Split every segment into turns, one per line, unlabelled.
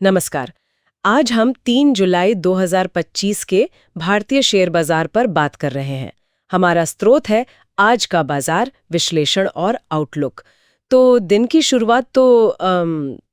नमस्कार। आज हम 3 जुलाई 2025 के भारतीय शेयर बाजार पर बात कर रहे हैं। हमारा स्रोत है आज का बाजार विश्लेषण और आउटलुक। तो दिन की शुरुआत तो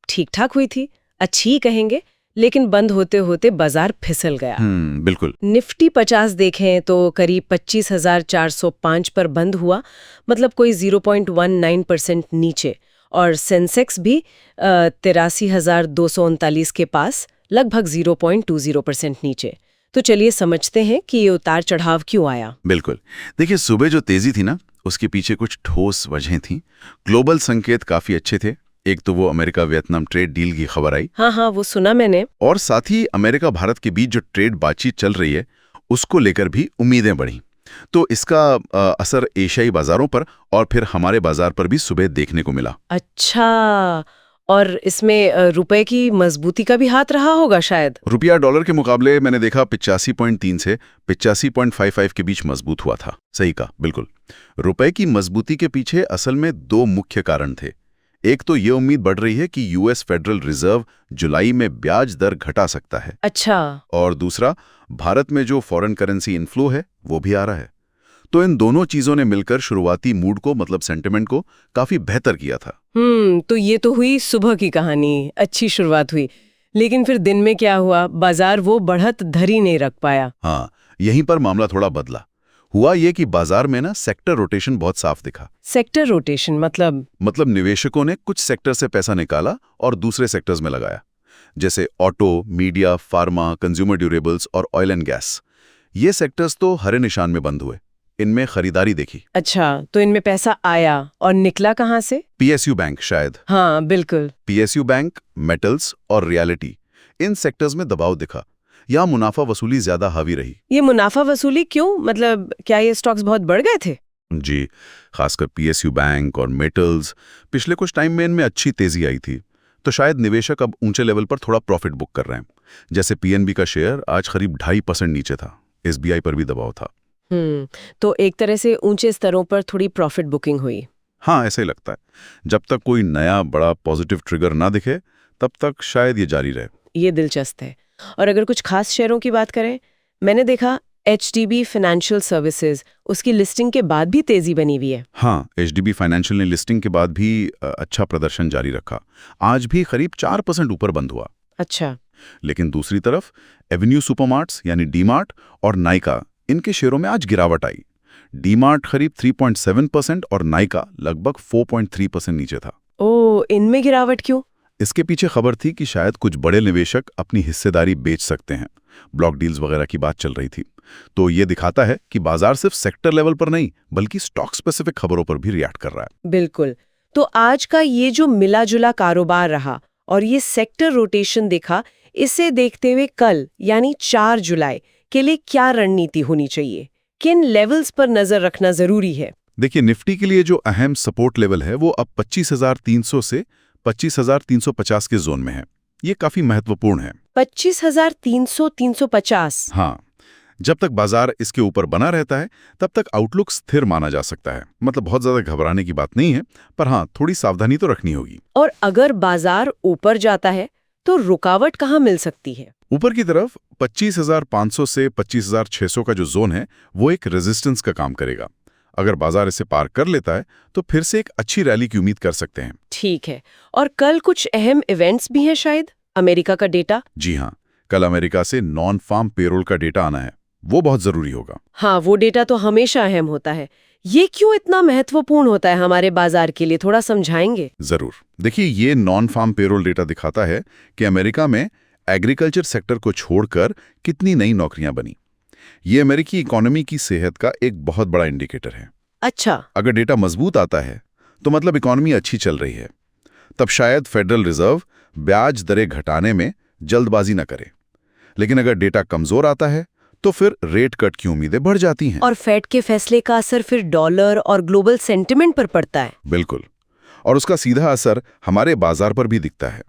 ठीक ठाक हुई थी, अच्छी ही कहेंगे, लेकिन बंद होते होते बाजार फिसल गया।
बिल्कुल।
निफ्टी 50 देखें तो करीब 25,405 पर बंद हुआ, मतलब कोई 0.19% नीचे, और सेंसेक्स भी 83,239 के पास, लगभग 0.20% नीचे। तो चलिए समझते हैं कि ये उतार चढ़ाव क्यों आया।
बिल्कुल। देखिए, सुबह जो तेजी थी ना, उसके पीछे कुछ ठोस वजहें थीं। ग्लोबल संकेत काफी अच्छे थे। एक तो वो अमेरिका वियतनाम ट्रेड डील की खबर आई,
हाँ, वो सुना मैंने।
और साथ ही अमेरिका भारत के बीच जो ट्रेड बातचीत चल रही है उसको लेकर भी उम्मीदें बढ़ी। तो इसका असर एशियाई बाजारों पर और फिर हमारे बाजार पर भी सुबह देखने को मिला।
अच्छा, और इसमें रुपए की मजबूती का भी हाथ रहा होगा शायद।
रुपया डॉलर के मुकाबले मैंने देखा 85.3 से 85.55 के बीच मजबूत हुआ था। सही कहा, बिल्कुल। रुपए की मजबूती के पीछे असल में दो मुख्य कारण थे। एक तो ये उम्मीद बढ़ रही है कि यूएस फेडरल रिजर्व जुलाई में ब्याज दर घटा सकता है।
अच्छा।
और दूसरा, भारत में जो फॉरेन करेंसी इनफ्लो है वो भी आ रहा है। तो इन दोनों चीजों ने मिलकर शुरुआती मूड को, मतलब सेंटिमेंट को, काफी बेहतर किया था।
तो ये तो हुई सुबह की कहानी, अच्छी शुरुआत हुई। लेकिन फिर दिन में क्या हुआ? बाजार वो बढ़त धरी नहीं रख पाया।
हाँ, यहीं पर मामला थोड़ा बदला। हुआ ये कि बाजार में ना सेक्टर रोटेशन बहुत साफ दिखा।
सेक्टर रोटेशन मतलब
निवेशकों ने कुछ सेक्टर से पैसा निकाला और दूसरे सेक्टर्स में लगाया, जैसे auto, media, pharma, consumer durables और ऑयल एंड गैस। ये सेक्टर्स तो हरे निशान में बंद हुए। इनमें खरीदारी देखी।
अच्छा, तो इनमें पैसा आया और निकला कहाँ से?
पीएसयू बैंक शायद।
हाँ, बिल्कुल।
पीएसयू बैंक, मेटल्स और रियलिटी, इन सेक्टर्स में दबाव दिखा। यहाँ मुनाफा वसूली ज्यादा हावी रही।
ये मुनाफा वसूली क्यों? मतलब क्या ये स्टॉक्स बहुत बढ़ गए थे?
जी, खासकर पीएसयू बैंक और मेटल्स, पिछले कुछ टाइम में इनमें अच्छी तेजी आई थी। तो शायद निवेशक अब ऊंचे लेवल पर थोड़ा प्रॉफिट बुक कर रहे हैं। जैसे पीएनबी का शेयर आज करीब 2.5% नीचे था। एसबीआई पर भी दबाव था।
तो एक तरह से ऊंचे स्तरों पर थोड़ी प्रॉफिट बुकिंग हुई।
हाँ, ऐसा ही लगता है। जब तक कोई नया बड़ा पॉजिटिव ट्रिगर ना दिखे तब तक शायद ये जारी रहे।
ये दिलचस्प है। और अगर कुछ खास शेयरों की बात करें, मैंने देखा एचडीबी फाइनेंशियल सर्विसेज, उसकी लिस्टिंग के बाद भी तेजी बनी हुई है।
हाँ, एचडीबी फाइनेंशियल ने लिस्टिंग के बाद भी अच्छा प्रदर्शन जारी रखा। आज भी करीब 4% ऊपर बंद हुआ।
अच्छा।
लेकिन दूसरी तरफ एवेन्यू सुपरमार्ट्स यानी डीमार्ट और नाइका, इनके शेयरों में आज गिरावट आई। डीमार्ट करीब 3.7% और नाइका लगभग 4.3% नीचे था।
ओ, इनमें गिरावट क्यों?
इसके पीछे खबर थी कि शायद कुछ बड़े निवेशक अपनी हिस्सेदारी बेच सकते हैं। ब्लॉक डील्स वगैरह की बात चल रही थी। तो ये दिखाता है कि बाजार सिर्फ सेक्टर लेवल पर नहीं बल्कि स्टॉक स्पेसिफिक खबरों पर भी रिएक्ट कर रहा है।
बिल्कुल। तो आज का ये जो मिला जुला कारोबार रहा और ये सेक्टर रोटेशन देखा, इसे देखते हुए कल यानी 4 जुलाई के लिए क्या रणनीति होनी चाहिए? किन लेवल्स पर नजर रखना जरूरी है?
देखिए, निफ्टी के लिए जो अहम सपोर्ट लेवल है वो अब 25,300 से 25,350 के जोन में है। ये काफी महत्वपूर्ण है।
25,300-350।
हाँ, जब तक बाजार इसके ऊपर बना रहता है तब तक आउटलुक स्थिर माना जा सकता है। मतलब बहुत ज्यादा घबराने की बात नहीं है, पर हाँ, थोड़ी सावधानी तो रखनी होगी।
और अगर बाजार ऊपर जाता है तो रुकावट कहाँ मिल सकती है?
ऊपर की तरफ 25,500 से 25,600 का जो जोन है वो एक रेजिस्टेंस का काम करेगा। अगर बाजार इसे पार कर लेता है तो फिर से एक अच्छी रैली की उम्मीद कर सकते हैं।
ठीक है। और कल कुछ अहम इवेंट्स भी हैं शायद? अमेरिका का डेटा?
जी हाँ, कल अमेरिका से नॉन फार्म पेरोल का डेटा आना है। वो बहुत जरूरी होगा।
हाँ, वो डेटा तो हमेशा अहम होता है। ये क्यों इतना महत्वपूर्ण होता है हमारे बाजार के लिए? थोड़ा समझाएंगे?
जरूर। देखिए, ये नॉन फार्म पेरोल डेटा दिखाता है कि अमेरिका में एग्रीकल्चर सेक्टर को छोड़कर कितनी नई नौकरियां बनी। ये अमेरिकी इकोनॉमी की सेहत का एक बहुत बड़ा इंडिकेटर है।
अच्छा।
अगर डेटा मजबूत आता है तो मतलब इकोनॉमी अच्छी चल रही है। तब शायद फेडरल रिजर्व ब्याज दरें घटाने में जल्दबाजी न करे। लेकिन अगर डेटा कमजोर आता है तो फिर रेट कट की उम्मीदें बढ़ जाती हैं।
और फेड के फैसले का असर फिर डॉलर और ग्लोबल सेंटिमेंट पर पड़ता है।
बिल्कुल। और उसका सीधा असर हमारे बाजार पर भी दिखता है।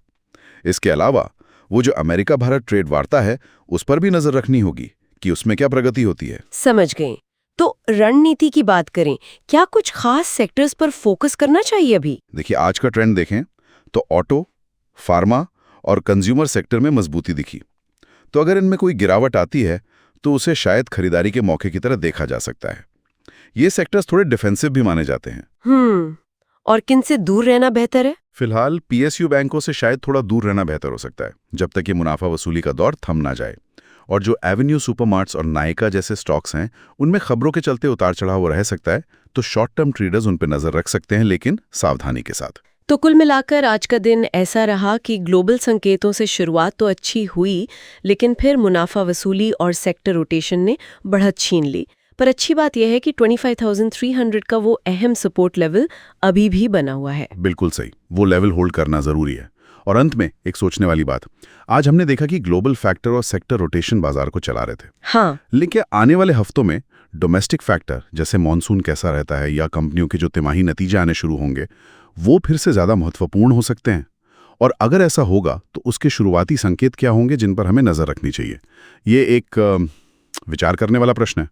इसके अलावा वो जो अमेरिका भारत ट्रेड वार्ता है उस पर भी नजर रखनी होगी कि उसमें क्या प्रगति होती है।
समझ गए। तो रणनीति की बात करें, क्या कुछ खास सेक्टर्स पर फोकस करना चाहिए अभी?
देखिए, आज का ट्रेंड देखें तो ऑटो, फार्मा और कंज्यूमर सेक्टर में मजबूती दिखी। तो अगर इनमें कोई गिरावट आती है तो उसे शायद खरीदारी के मौके की तरह देखा जा सकता है। ये सेक्टर्स थोड़े डिफेंसिव भी माने जाते हैं।
और किनसे दूर रहना बेहतर है?
फिलहाल पीएसयू बैंकों से शायद थोड़ा दूर रहना बेहतर हो सकता है, जब तक ये मुनाफा वसूली का दौर थम ना जाए। और जो एवेन्यू सुपरमार्ट्स और नायका जैसे स्टॉक्स हैं, उनमें खबरों के चलते उतार चढ़ाव रह सकता है, तो शॉर्ट टर्म ट्रेडर्स उन पर नजर रख सकते हैं, लेकिन सावधानी के साथ।
तो कुल मिलाकर आज का दिन ऐसा रहा कि ग्लोबल संकेतों से शुरुआत तो अच्छी हुई, लेकिन फिर मुनाफा वसूली और सेक्टर रोटेशन ने बढ़त छीन ली। पर अच्छी बात यह है कि 25,300 का वो अहम सपोर्ट लेवल अभी भी बना हुआ है।
बिल्कुल सही, वो लेवल होल्ड करना जरूरी है। और अंत में एक सोचने वाली बात, आज हमने देखा कि ग्लोबल फैक्टर और सेक्टर रोटेशन बाजार को चला रहे थे।
हाँ,
लेकिन आने वाले हफ्तों में डोमेस्टिक फैक्टर, जैसे मॉनसून कैसा रहता है या कंपनियों के जो तिमाही नतीजे आने शुरू होंगे, वो फिर से ज्यादा महत्वपूर्ण हो सकते हैं। और अगर ऐसा होगा तो उसके शुरुआती संकेत क्या होंगे जिन पर हमें नजर रखनी चाहिए? ये एक विचार करने वाला प्रश्न है।